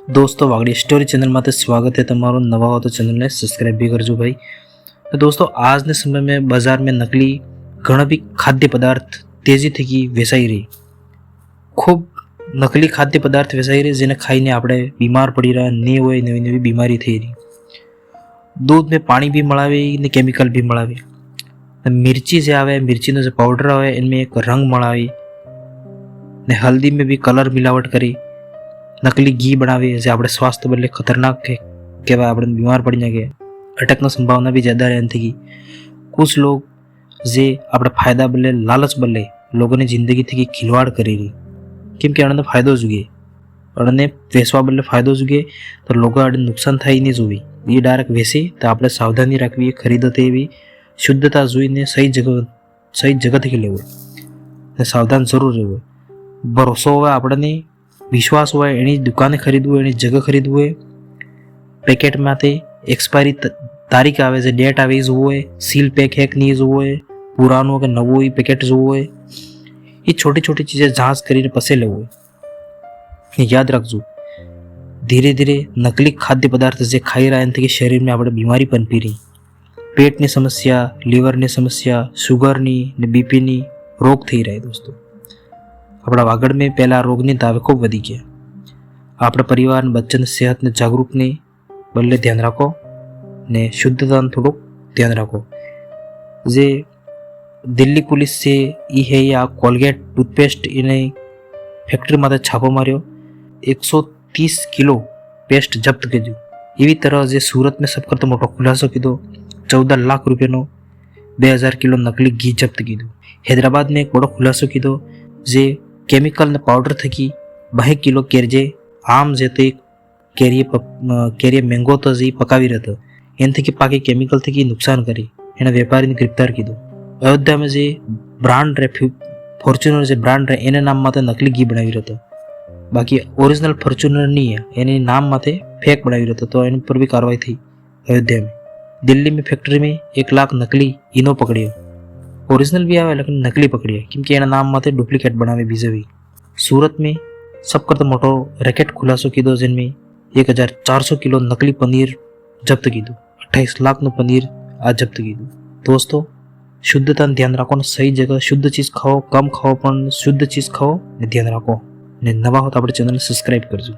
दोस्तों Wagdi story channel में स्वागत है तमारो। नवा हो तो चैनल ने सब्सक्राइब भी करजो भाई। तो दोस्तों आज ने समय में बाजार में नकली घणा भी खाद्य पदार्थ तेजी थी वेचाई रही। खूब नकली खाद्य पदार्थ वेचाई रही जेने खाईने आपणे बीमार पड़ी रहा ने होय नवी नवी बीमारी थई रही। दूध में पानी भी मळावे ने केमिकल भी मळावे। मिर्ची जे आवे मिर्चीनो जो पाउडर आवे इनमें एक रंग मळावी ने हल्दी में भी कलर मिलावट करी नकली घी बनावे जे आपणे स्वास्थ्य बदले खतरनाक कहेवाय। आपणे बीमार पड़ी जाए अटकना संभावना भी ज्यादा रहती की। कुछ लोग जे आपणे फायदा बदले लालच बदले लोगों ने जिंदगी थी खिलवाड़ करी रही केम के अने फायदो जुगे अने वेचवा बदले फायदो जुगे तो लोग आड़े नुकसान थाई नहीं जोवी। ये डायरेक्ट वेचे तो आपणे सावधानी राखवी खरीदते एवी शुद्धता जोईने सही जगह थी लेवो ने सावधान जरूर रहेवो। भरोसो होवे आपणे विश्वास हो एनी दुकाने खरीदवू एनी जगह खरीदवू है। पेकेट में एक्सपायरी तारीख आवे जे डेट आवे जोवो है। सील पैक है कि नहीं जोवो है, पुरानो के नवो ही पैकेट जोवो है। ये छोटी छोटी चीजें जांच करीने पछी लेवो है। याद रखजो धीरे धीरे नकली खाद्य पदार्थ जे खाई रहा है शरीर में आपणे बीमारी पनपी रही। पेटनी समस्या, लीवरनी समस्या, शुगरनी ने बीपीनी रोग थई रहा है। दोस्तों अपना वागड़ में पहला रोगनी दावे खूब वधी गया। अपने परिवार बच्चों ने सेहत ने जागरूक ने बदले ध्यान रखो ने शुद्धता थोड़ा ध्यान रखो। जे दिल्ली पुलिस से ई है या कोलगेट टूथपेस्ट इन्हें फैक्ट्री में छापो मार्यो 130 किलो पेस्ट जब्त कीधु। एवी तरह जे सूरत में सब करता मोटो खुलासो कीधो 14 लाख रुपया 2000 किलो नकली घी जब्त कीधु। हैदराबाद में एक बड़ो खुलासो कीधो जे केमिकल ने पाउडर थकी 2 किलो केरजे आम जे तो केरिये मैंगो तो जी पकावी रहता एन थकी पाके केमिकल थकी नुकसान करी एने व्यापारी ने गिरफ्तार कीधो। अयोध्या में जे ब्रांड रे फॉर्च्यूनर जे ब्रांड रे एने नाम माते नकली घी बनावी रहता, बाकी ओरिजिनल फॉर्च्यूनर नहीं है एने नाम माते फेक बनावी रहता। तो एन पर भी कार्रवाई थी अयोध्या में। दिल्ली में फैक्ट्री में 1 लाख नकली इनो पकड़ियो। ओरिजिनल भी आवे लेकिन नकली पकड़ी है क्योंकि एना नाम माते डुप्लीकेट बनावे बीजे भी। सूरत में सब करता मोटो रैकेट खुलासो कीधो जिनमें 1400 किलो नकली पनीर जब्त कीधु। 28 लाख नो पनीर आज जब्त कीधु। दोस्तों शुद्धता ध्यान रखो ने सही जगह शुद्ध चीज खाओ, कम खाओ पण शुद्ध चीज खाओ ने ध्यान रखो ने नवा हो तो अपने चैनल ने सब्सक्राइब करजो।